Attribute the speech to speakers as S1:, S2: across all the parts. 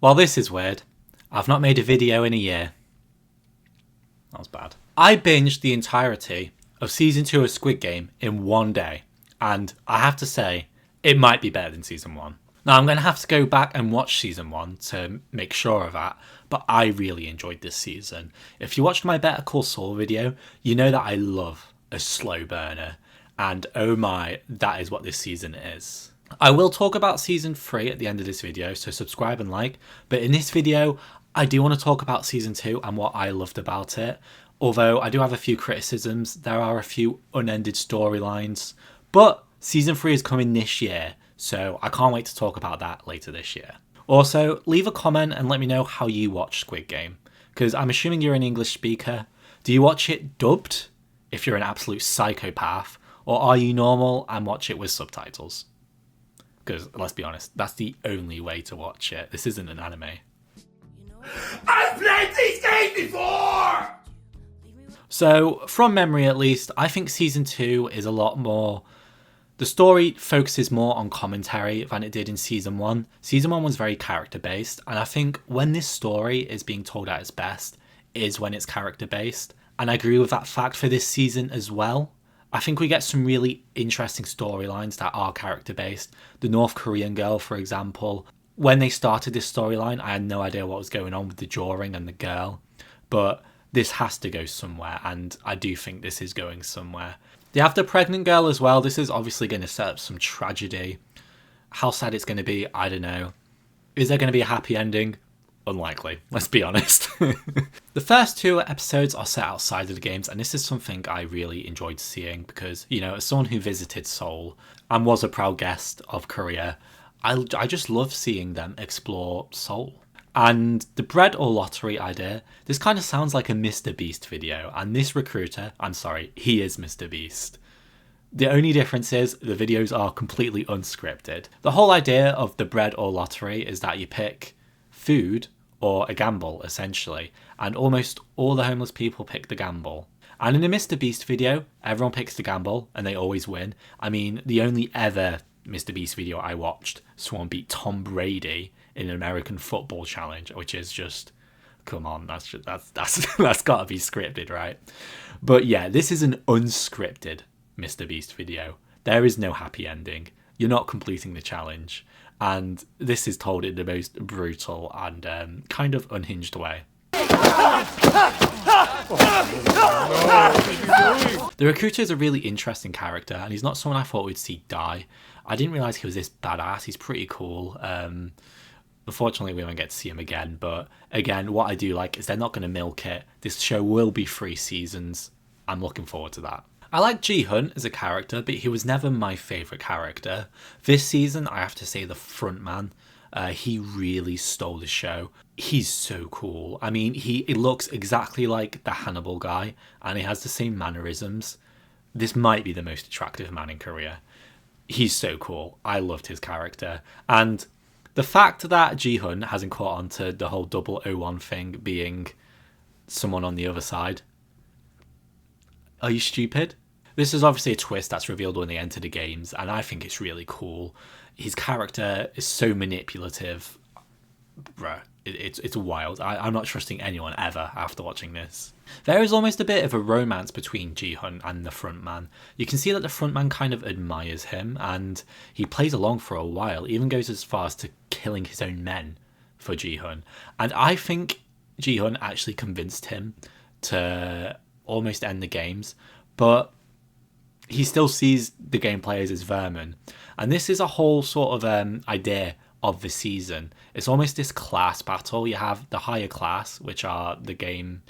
S1: Well, this is weird. I've not made a video in a year. That was bad. I binged the entirety of season 2 of Squid Game in one day, and I have to say, it might be better than season 1. Now, I'm going to have to go back and watch season 1 to make sure of that, but I really enjoyed this season. If you watched my Better Call Saul video, you know that I love a slow burner, and oh my, that is what this season is. I will talk about season 3 at the end of this video, so subscribe and like, but in this video, I do want to talk about season 2 and what I loved about it. Although I do have a few criticisms, there are a few unended storylines, but season 3 is coming this year, so I can't wait to talk about that later this year. Also, leave a comment and let me know how you watch Squid Game, because I'm assuming you're an English speaker. Do you watch it dubbed, if you're an absolute psychopath, or are you normal and watch it with subtitles? Because, let's be honest, that's the only way to watch it. This isn't an anime.
S2: I've played these games before!
S1: So, from memory at least, I think season 2 is a lot more... The story focuses more on commentary than it did in season 1. Season 1 was very character-based, and I think when this story is being told at its best is when it's character-based. And I agree with that fact for this season as well. I think we get some really interesting storylines that are character-based. The North Korean girl, for example. When they started this storyline, I had no idea what was going on with the drawing and the girl. But this has to go somewhere, and I do think this is going somewhere. They have the pregnant girl as well. This is obviously going to set up some tragedy. How sad it's going to be, I don't know. Is there going to be a happy ending? Unlikely, let's be honest. The first 2 episodes are set outside of the games, and this is something I really enjoyed seeing because, you know, as someone who visited Seoul and was a proud guest of Korea, I just love seeing them explore Seoul. And the bread or lottery idea, this kind of sounds like a Mr. Beast video, and this recruiter, I'm sorry, he is Mr. Beast. The only difference is the videos are completely unscripted. The whole idea of the bread or lottery is that you pick food or a gamble, essentially, and almost all the homeless people pick the gamble. And in a Mr. Beast video, everyone picks the gamble, and they always win. I mean, the only ever Mr. Beast video I watched, someone beat Tom Brady in an American football challenge, which is just, come on, that's got to be scripted, right? But yeah, this is an unscripted Mr. Beast video. There is no happy ending. You're not completing the challenge. And this is told in the most brutal and kind of unhinged way. The recruiter is a really interesting character, and he's not someone I thought we'd see die. I didn't realise he was this badass. He's pretty cool. Unfortunately, we won't get to see him again, but again, what I do like is they're not going to milk it. This show will be 3 seasons. I'm looking forward to that. I like Ji-Hun as a character, but he was never my favourite character. This season, I have to say the front man. He really stole the show. He's so cool. I mean, he looks exactly like the Hannibal guy, and he has the same mannerisms. This might be the most attractive man in Korea. He's so cool. I loved his character. And the fact that Ji-Hun hasn't caught on to the whole 001 thing being someone on the other side. Are you stupid? This is obviously a twist that's revealed when they enter the games, and I think it's really cool. His character is so manipulative. Bruh, it's wild. I'm not trusting anyone ever after watching this. There is almost a bit of a romance between Ji-Hun and the frontman. You can see that the frontman kind of admires him, and he plays along for a while, even goes as far as to killing his own men for Ji-Hun. And I think Ji-Hun actually convinced him to almost end the games, but he still sees the game players as vermin. And this is a whole sort of idea of the season. It's almost this class battle. You have the higher class, which are the game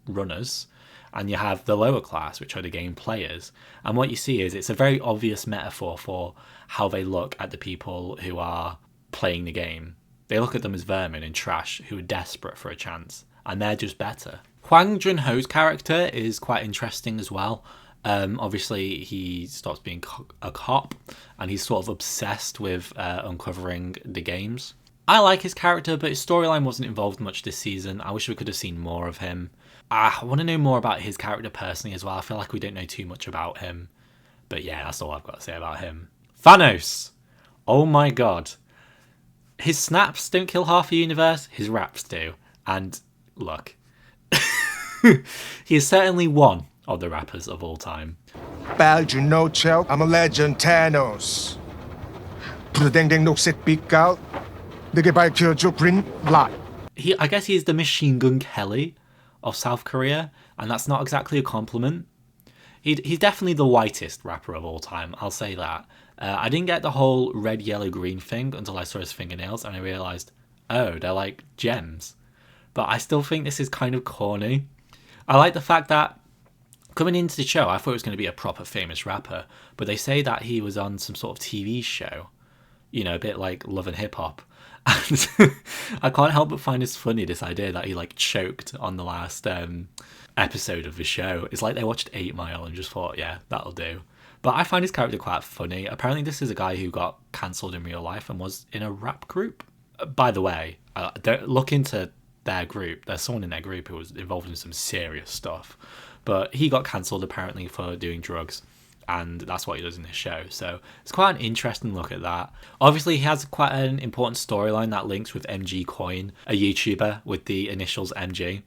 S1: runners, and you have the lower class, which are the game players. And what you see is it's a very obvious metaphor for how they look at the people who are playing the game. They look at them as vermin and trash who are desperate for a chance, and they're just better. Hwang Jun-ho's character is quite interesting as well. Obviously, he stops being a cop, and he's sort of obsessed with uncovering the games. I like his character, but his storyline wasn't involved much this season. I wish we could have seen more of him. I want to know more about his character personally as well. I feel like we don't know too much about him. But yeah, that's all I've got to say about him. Thanos! Oh my god. His snaps don't kill half the universe, his raps do. And look, he is certainly one of the rappers of all time.
S3: Belgian no chill, I'm a legend Thanos. 부르댕댕 녹색 빛깔, 내게 밝혀줘 green light.
S1: I guess he's the Machine Gun Kelly of South Korea, and that's not exactly a compliment. He's definitely the whitest rapper of all time, I'll say that. I didn't get the whole red, yellow, green thing until I saw his fingernails and I realised, oh, they're like gems. But I still think this is kind of corny. I like the fact that coming into the show, I thought it was going to be a proper famous rapper, but they say that he was on some sort of TV show, you know, a bit like Love and Hip Hop. And I can't help but find this funny, this idea that he like choked on the last episode of the show. It's like they watched 8 Mile and just thought, yeah, that'll do. But I find his character quite funny. Apparently this is a guy who got cancelled in real life and was in a rap group. By the way, look into their group. There's someone in their group who was involved in some serious stuff. But he got cancelled apparently for doing drugs. And that's what he does in this show. So it's quite an interesting look at that. Obviously, he has quite an important storyline that links with MG Coin, a YouTuber with the initials MG.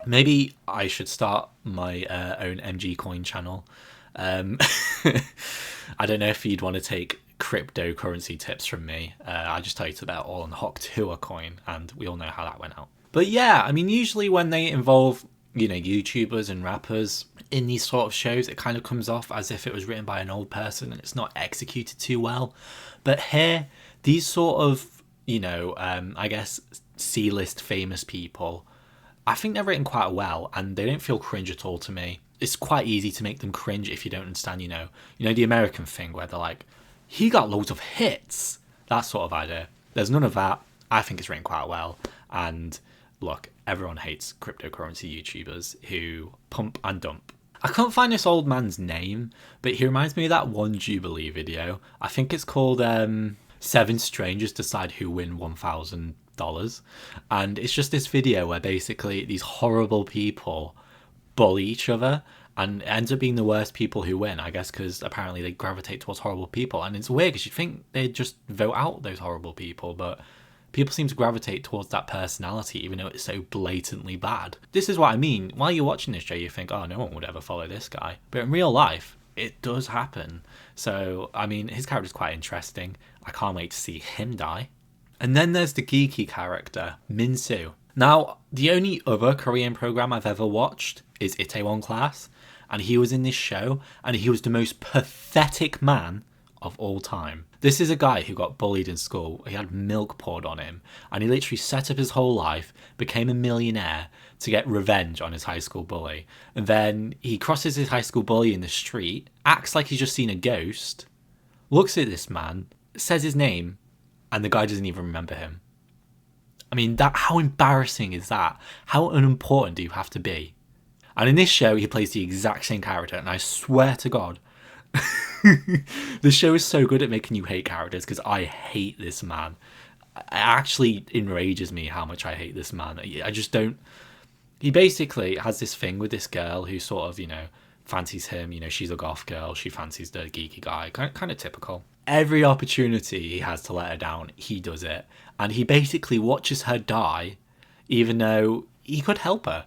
S1: Maybe I should start my own MG Coin channel. I don't know if you'd want to take cryptocurrency tips from me. I just tell you about all on Hoktua coin, and we all know how that went out. But yeah, I mean, usually when they involve, you know, YouTubers and rappers in these sort of shows, it kind of comes off as if it was written by an old person and it's not executed too well. But here, these sort of, you know, I guess C-list famous people, I think they're written quite well and they don't feel cringe at all to me. It's quite easy to make them cringe if you don't understand, you know, the American thing where they're like, he got loads of hits. That sort of idea. There's none of that. I think it's written quite well. And look, everyone hates cryptocurrency YouTubers who pump and dump. I can't find this old man's name, but he reminds me of that one Jubilee video. I think it's called 7 Strangers Decide Who Win $1,000. And it's just this video where basically these horrible people bully each other, and it ends up being the worst people who win, I guess, because apparently they gravitate towards horrible people. And it's weird because you'd think they'd just vote out those horrible people, but people seem to gravitate towards that personality, even though it's so blatantly bad. This is what I mean. While you're watching this show, you think, oh, no one would ever follow this guy. But in real life, it does happen. So, I mean, his character's quite interesting. I can't wait to see him die. And then there's the geeky character, Min-soo. Now, the only other Korean program I've ever watched is Itaewon Class, and he was in this show, and he was the most pathetic man of all time. This is a guy who got bullied in school. He had milk poured on him, and he literally set up his whole life, became a millionaire to get revenge on his high school bully. And then he crosses his high school bully in the street, acts like he's just seen a ghost, looks at this man, says his name, and the guy doesn't even remember him. I mean, how embarrassing is that? How unimportant do you have to be? And in this show, he plays the exact same character, and I swear to God, the show is so good at making you hate characters, because I hate this man. It actually enrages me how much I hate this man. I just don't... He basically has this thing with this girl who sort of, you know, fancies him. You know, she's a goth girl. She fancies the geeky guy. Kind of typical. Every opportunity he has to let her down, he does it. And he basically watches her die, even though he could help her.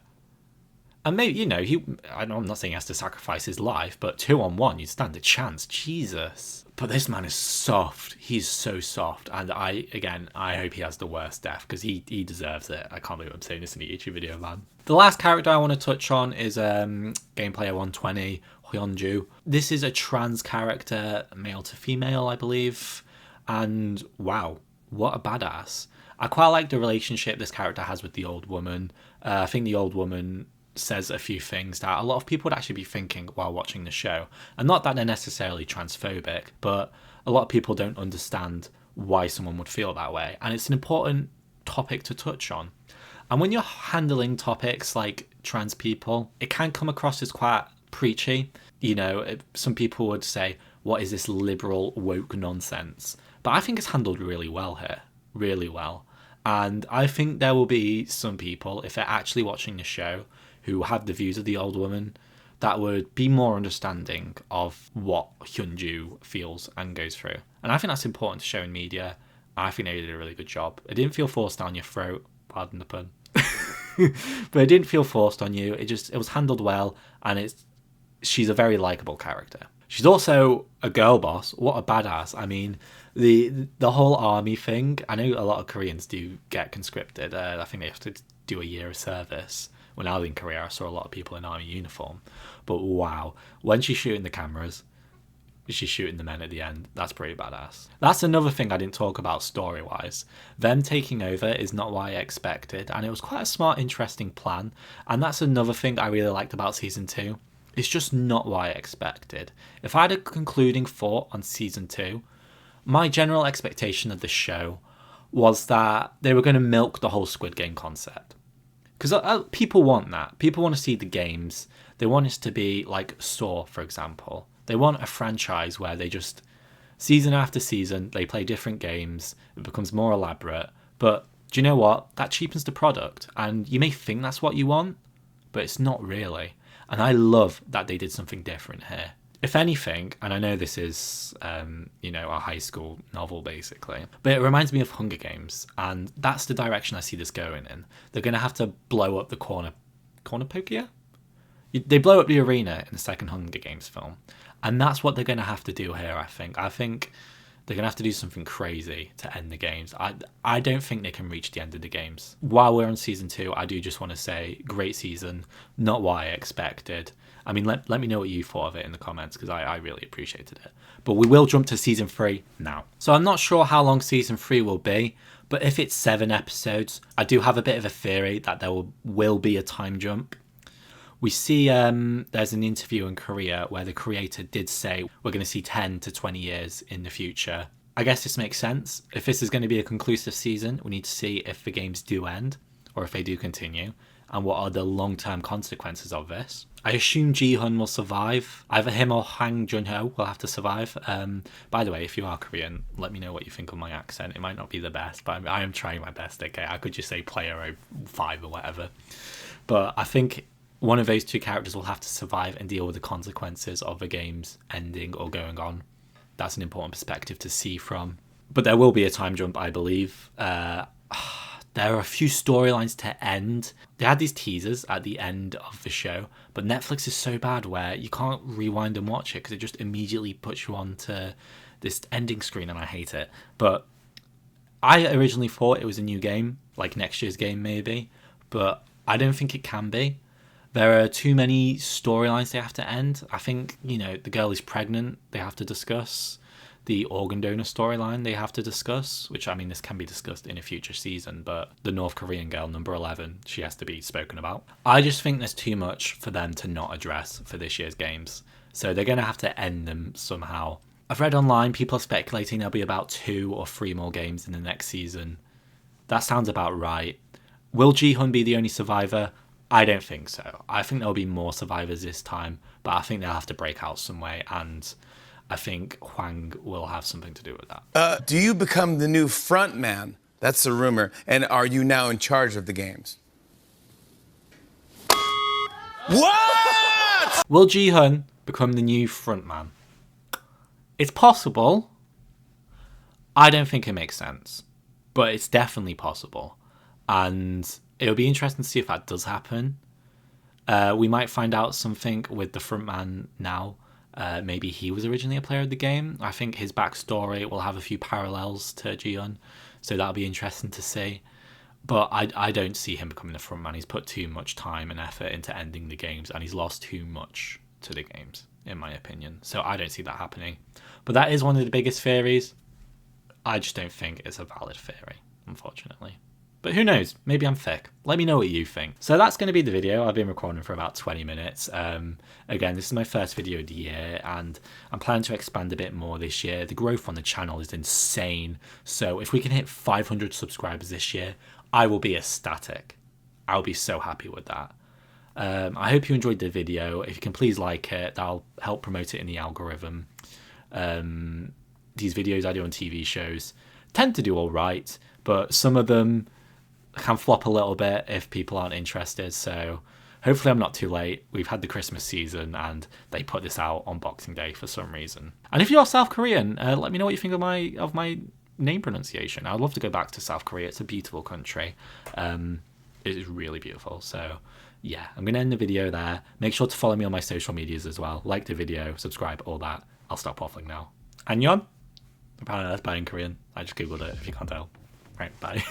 S1: And maybe, you know, I'm not saying he has to sacrifice his life, but 2-on-1, you'd stand a chance. Jesus. But this man is soft. He's so soft. And I hope he has the worst death, because he deserves it. I can't believe I'm saying this in a YouTube video, man. The last character I want to touch on is Gameplayer 120, Hyunju. This is a trans character, male to female, I believe. And wow, what a badass. I quite like the relationship this character has with the old woman. I think the old woman says a few things that a lot of people would actually be thinking while watching the show. And not that they're necessarily transphobic, but a lot of people don't understand why someone would feel that way. And it's an important topic to touch on. And when you're handling topics like trans people, it can come across as quite preachy. You know, some people would say, what is this liberal woke nonsense? But I think it's handled really well here. Really well. And I think there will be some people, if they're actually watching the show, who have the views of the old woman, that would be more understanding of what Hyunju feels and goes through. And I think that's important to show in media. I think they did a really good job. It didn't feel forced down your throat, pardon the pun. But it didn't feel forced on you. It was handled well, and she's a very likable character. She's also a girl boss. What a badass. I mean, the whole army thing, I know a lot of Koreans do get conscripted. I think they have to do a year of service. When I was in Korea, I saw a lot of people in army uniform. But wow, when she's shooting the cameras, she's shooting the men at the end. That's pretty badass. That's another thing I didn't talk about story-wise. Them taking over is not what I expected, and it was quite a smart, interesting plan. And that's another thing I really liked about Season 2. It's just not what I expected. If I had a concluding thought on Season 2, my general expectation of the show was that they were going to milk the whole Squid Game concept. Because people want that. People want to see the games. They want it to be like Saw, for example. They want a franchise where they just, season after season, they play different games. It becomes more elaborate. But do you know what? That cheapens the product. And you may think that's what you want, but it's not really. And I love that they did something different here. If anything, and I know this is, a high school novel basically, but it reminds me of Hunger Games, and that's the direction I see this going in. They're going to have to blow up the cornucopia? They blow up the arena in the second Hunger Games film, and that's what they're going to have to do here, I think. I think they're going to have to do something crazy to end the games. I don't think they can reach the end of the games. While we're on Season 2, I do just want to say, great season, not what I expected. I mean, let me know what you thought of it in the comments, because I really appreciated it. But we will jump to Season 3 now. So I'm not sure how long Season 3 will be, but if it's 7 episodes, I do have a bit of a theory that there will be a time jump. We see there's an interview in Korea where the creator did say we're going to see 10 to 20 years in the future. I guess this makes sense. If this is going to be a conclusive season, we need to see if the games do end or if they do continue, and what are the long-term consequences of this. I assume Ji-hun will survive. Either him or Hwang Jun-ho will have to survive. By the way, if you are Korean, let me know what you think of my accent. It might not be the best, but I am trying my best, okay? I could just say player 05 or whatever. But I think one of those two characters will have to survive and deal with the consequences of the games ending or going on. That's an important perspective to see from. But there will be a time jump, I believe. There are a few storylines to end. They had these teasers at the end of the show, but Netflix is so bad where you can't rewind and watch it because it just immediately puts you on to this ending screen, and I hate it. But I originally thought it was a new game, like next year's game maybe, but I don't think it can be. There are too many storylines they have to end. I think, the girl is pregnant, they have to discuss. The organ donor storyline they have to discuss, which, I mean, this can be discussed in a future season, but the North Korean girl, number 11, she has to be spoken about. I just think there's too much for them to not address for this year's games, so they're going to have to end them somehow. I've read online, people are speculating there'll be about 2 or 3 more games in the next season. That sounds about right. Will Ji-hun be the only survivor? I don't think so. I think there'll be more survivors this time, but I think they'll have to break out some way, and I think Hwang will have something to do with that.
S4: Do you become the new front man? That's the rumor. And are you now in charge of the games? What?
S1: Will Ji-hun become the new front man? It's possible. I don't think it makes sense, but it's definitely possible. And it'll be interesting to see if that does happen. We might find out something with the front man now. Maybe he was originally a player of the game. I think his backstory will have a few parallels to Ji-hun, so that'll be interesting to see. But I don't see him becoming the front man. He's put too much time and effort into ending the games, and he's lost too much to the games, in my opinion. So I don't see that happening. But that is one of the biggest theories. I just don't think it's a valid theory, unfortunately. But who knows? Maybe I'm thick. Let me know what you think. So that's going to be the video. I've been recording for about 20 minutes. Again, this is my first video of the year, and I'm planning to expand a bit more this year. The growth on the channel is insane. So if we can hit 500 subscribers this year, I will be ecstatic. I'll be so happy with that. I hope you enjoyed the video. If you can please like it, that'll help promote it in the algorithm. These videos I do on TV shows tend to do all right, but some of them can flop a little bit if people aren't interested, so hopefully I'm not too late. We've had the Christmas season and they put this out on Boxing Day for some reason. And if you're South Korean, let me know what you think of my name pronunciation. I'd love to go back to South Korea. It's a beautiful country. It is really beautiful. So yeah, I'm gonna end the video there. Make sure to follow me on my social medias as well. Like the video, subscribe, all that. I'll stop waffling now. Annyeong. Apparently that's bad in Korean. I just googled it if you can't tell. Right, bye.